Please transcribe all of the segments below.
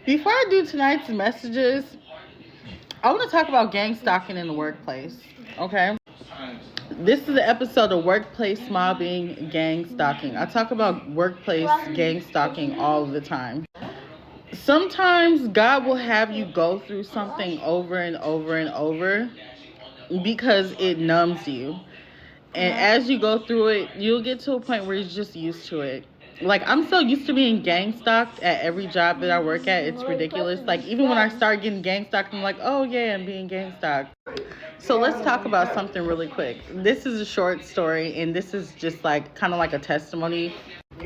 Before I do tonight's messages, I want to talk about gang stalking in the workplace. Okay? This is the episode of Workplace Mobbing, Gang Stalking. I talk about workplace gang stalking all the time. Sometimes God will have you go through something over and over and over because it numbs you. And as you go through it, you'll get to a point where you're just used to it. Like, I'm so used to being gang stalked at every job that I work at. It's ridiculous. Like, even when I start getting gang stalked, I'm like, oh yeah, I'm being gang stalked. So let's talk about something really quick. This is a short story, and this is just like kind of like a testimony.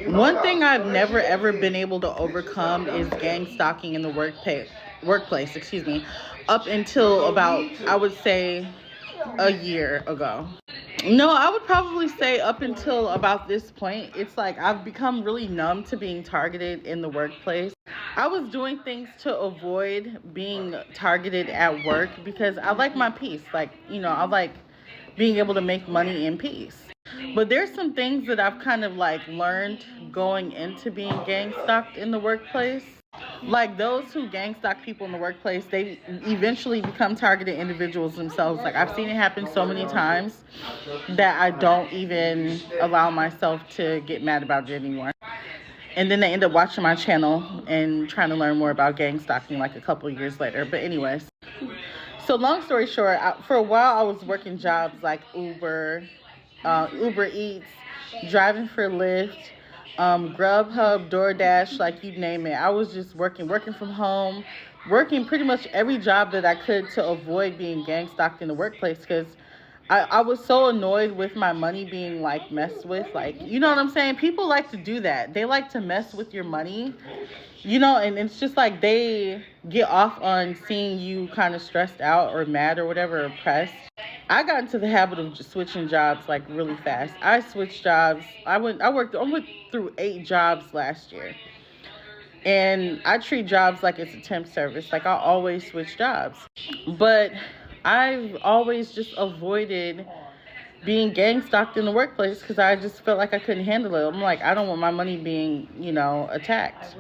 One thing I've never ever been able to overcome is gang stalking in the workplace, up until about, I would say, a year ago. No, I would probably say up until about this point, it's like I've become really numb to being targeted in the workplace. I was doing things to avoid being targeted at work because I like my peace. Like, I like being able to make money in peace. But there's some things that I've kind of like learned going into being gang stalked in the workplace. Like, those who gang stalk people in the workplace, they eventually become targeted individuals themselves. Like, I've seen it happen so many times that I don't even allow myself to get mad about it anymore. And then they end up watching my channel and trying to learn more about gang stalking like a couple of years later. But anyways, so long story short, for a while I was working jobs like Uber Eats, driving for Lyft, Grubhub, DoorDash, like you name it. I was just working from home, working pretty much every job that I could to avoid being gang stalked in the workplace because I was so annoyed with my money being like messed with. Like, you know what I'm saying? People like to do that. They like to mess with your money, and it's just like they get off on seeing you kind of stressed out or mad or whatever, or pressed. I got into the habit of just switching jobs like really fast. I switched jobs. I went through 8 jobs last year. And I treat jobs like it's a temp service. Like, I always switch jobs. But I've always just avoided being gang stalked in the workplace because I just felt like I couldn't handle it. I'm like, I don't want my money being, attacked.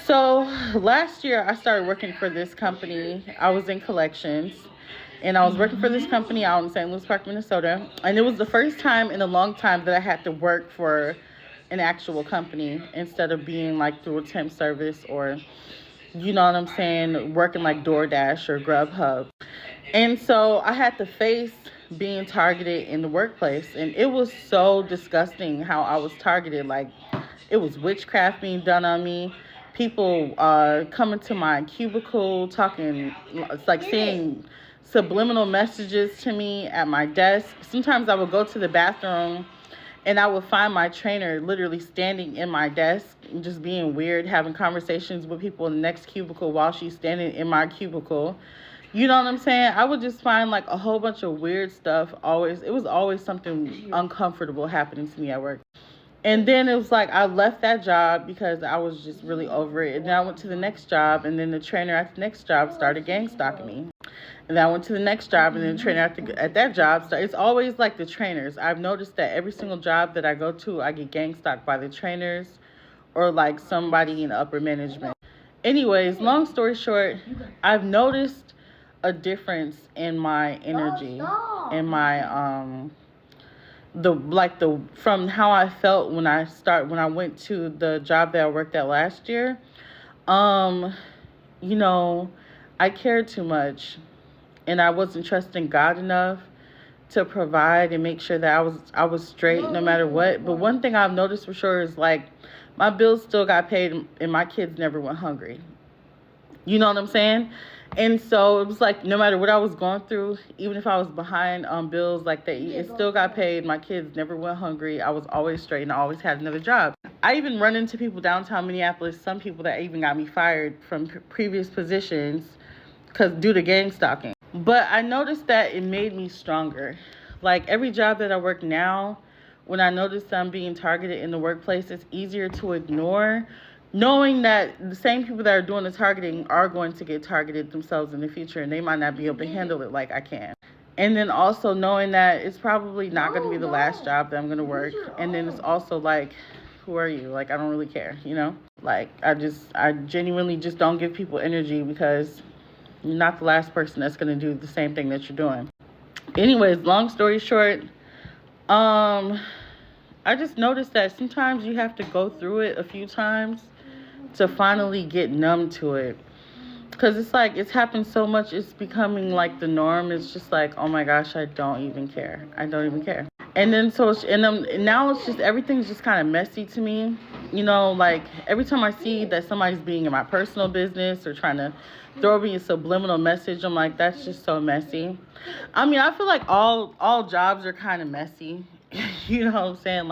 So last year I started working for this company. I was in collections. And I was working for this company out in St. Louis Park, Minnesota. And it was the first time in a long time that I had to work for an actual company instead of being like through a temp service or, working like DoorDash or Grubhub. And so I had to face being targeted in the workplace. And it was so disgusting how I was targeted. Like, it was witchcraft being done on me. People coming to my cubicle talking, it's like saying subliminal messages to me at my desk. Sometimes I would go to the bathroom and I would find my trainer literally standing in my desk, just being weird, having conversations with people in the next cubicle while she's standing in my cubicle. You know what I'm saying? I would just find like a whole bunch of weird stuff. It was always something uncomfortable happening to me at work. And then it was like I left that job because I was just really over it. And then I went to the next job, and then the trainer at the next job started gang stalking me. And then I went to the next job, and then the trainer at that job started. It's always like the trainers. I've noticed that every single job that I go to, I get gang stalked by the trainers or like somebody in upper management. Anyways, long story short, I've noticed a difference in my energy, in my from how I felt when I went to the job that I worked at last year. I cared too much and I wasn't trusting God enough to provide and make sure that I was straight no matter what. But one thing I've noticed for sure is like my bills still got paid and my kids never went hungry. You know what I'm saying? And so it was like no matter what I was going through, even if I was behind on bills, like it still got paid. My kids never went hungry. I was always straight and I always had another job. I even run into people downtown Minneapolis, some people that even got me fired from previous positions due to gang stalking. But I noticed that it made me stronger. Like every job that I work now, when I notice I'm being targeted in the workplace, it's easier to ignore, knowing that the same people that are doing the targeting are going to get targeted themselves in the future and they might not be able to handle it like I can. And then also knowing that it's probably not going to be the last job that I'm going to work. And then it's also like, who are you? Like, I don't really care, Like, I genuinely just don't give people energy because you're not the last person that's going to do the same thing that you're doing. Anyways, long story short, I just noticed that sometimes you have to go through it a few times to finally get numb to it. Because it's like, it's happened so much, it's becoming like the norm. It's just like, oh my gosh, I don't even care. I don't even care. And then now it's just, everything's just kind of messy to me. You know, like every time I see that somebody's being in my personal business or trying to throw me a subliminal message, I'm like, that's just so messy. I mean, I feel like all jobs are kind of messy. You know what I'm saying?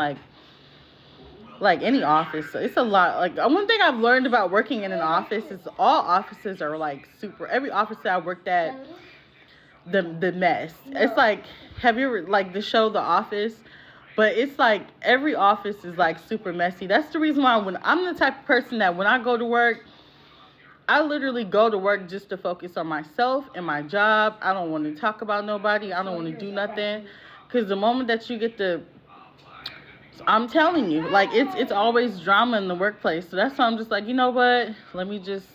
Like any office, it's a lot. Like, one thing I've learned about working in an office is all offices are like super. Every office that I worked at, the mess. It's like, have you ever, like, the show The Office? But it's like every office is like super messy. That's the reason why when I'm the type of person that when I go to work, I literally go to work just to focus on myself and my job. I don't want to talk about nobody. I don't want to do nothing. Because the moment that you get I'm telling you, like, it's always drama in the workplace. So that's why I'm just like, you know what? Let me just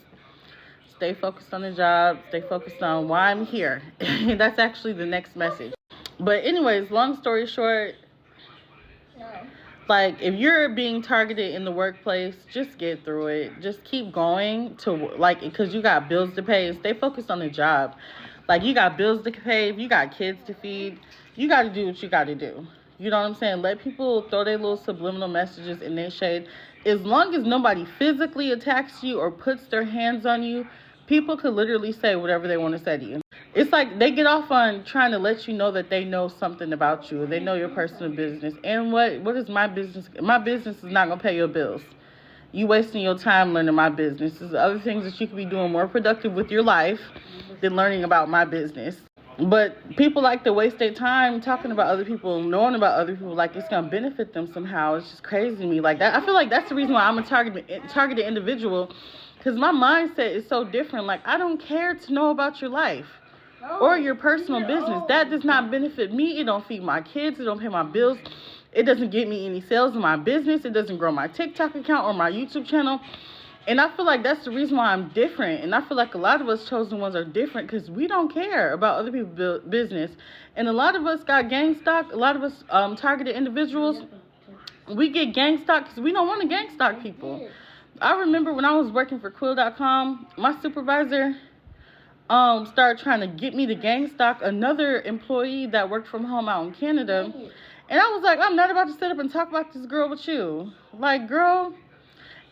stay focused on the job, stay focused on why I'm here. That's actually the next message. But anyways, long story short, like, if you're being targeted in the workplace, just get through it. Just keep going because you got bills to pay, and stay focused on the job. Like, you got bills to pay, if you got kids to feed, you got to do what you got to do. You know what I'm saying? Let people throw their little subliminal messages in their shade. As long as nobody physically attacks you or puts their hands on you, people could literally say whatever they want to say to you. It's like they get off on trying to let you know that they know something about you. They know your personal business. And what is my business? My business is not going to pay your bills. You wasting your time learning my business. There's other things that you could be doing more productive with your life than learning about my business. But people like to waste their time talking about other people, knowing about other people, like it's going to benefit them somehow. It's just crazy to me. Like that, I feel like that's the reason why I'm a targeted individual, because my mindset is so different. Like, I don't care to know about your life or your personal business. That does not benefit me. It don't feed my kids. It don't pay my bills. It doesn't get me any sales in my business. It doesn't grow my TikTok account or my YouTube channel. And I feel like that's the reason why I'm different. And I feel like a lot of us chosen ones are different because we don't care about other people's business. And a lot of us got gang stalked. A lot of us targeted individuals. We get gang stalked because we don't want to gang stalk people. I remember when I was working for Quill.com, my supervisor started trying to get me to gang stalk another employee that worked from home out in Canada. And I was like, I'm not about to sit up and talk about this girl with you. Like, girl.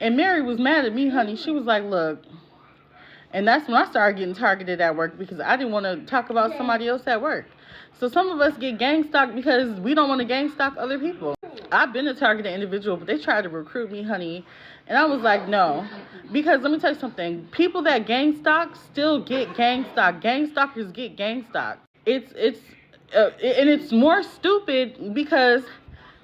And Mary was mad at me, honey. She was like, look. And that's when I started getting targeted at work because I didn't want to talk about somebody else at work. So some of us get gang stalked because we don't want to gang stalk other people. I've been a targeted individual, but they tried to recruit me, honey. And I was like, no. Because let me tell you something. People that gang stalk still get gang stalked. Gang stalkers get gang stalked. And it's more stupid because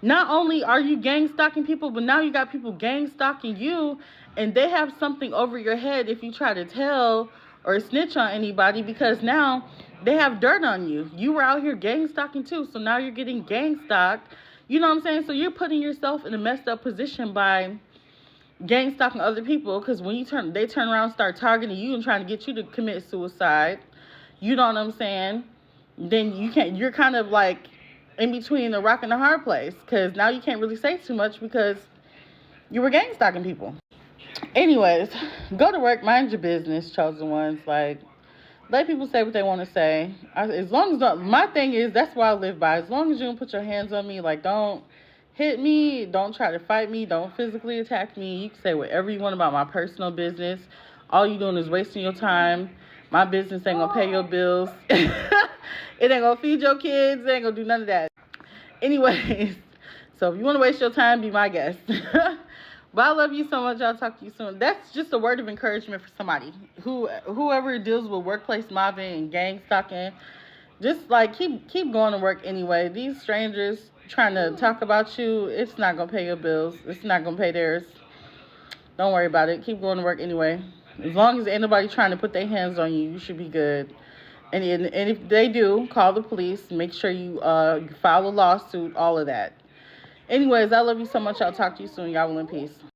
not only are you gang stalking people, but now you got people gang stalking you, and they have something over your head if you try to tell or snitch on anybody, because now they have dirt on you. You were out here gang stalking too, so now you're getting gang stalked. You know what I'm saying? So you're putting yourself in a messed up position by gang stalking other people, because when they turn around and start targeting you and trying to get you to commit suicide, you know what I'm saying? Then you're kind of like in between a rock and a hard place, because now you can't really say too much because you were gang stalking people. Anyways, go to work, mind your business, chosen ones. Like, let people say what they want to say. As long as my thing is, that's what I live by. As long as you don't put your hands on me, like, don't hit me, don't try to fight me, don't physically attack me. You can say whatever you want about my personal business. All you doing is wasting your time. My business ain't gonna pay your bills. It ain't gonna feed your kids. It ain't gonna do none of that. Anyways, so if you want to waste your time, be my guest. But I love you so much. I'll talk to you soon. That's just a word of encouragement for somebody whoever deals with workplace mobbing and gang stalking. Just like keep going to work anyway. These strangers trying to talk about you, it's not gonna pay your bills. It's not gonna pay theirs. Don't worry about it. Keep going to work anyway. As long as ain't nobody trying to put their hands on you, you should be good. And if they do, call the police. Make sure you file a lawsuit, all of that. Anyways, I love you so much. I'll talk to you soon. Y'all will in peace.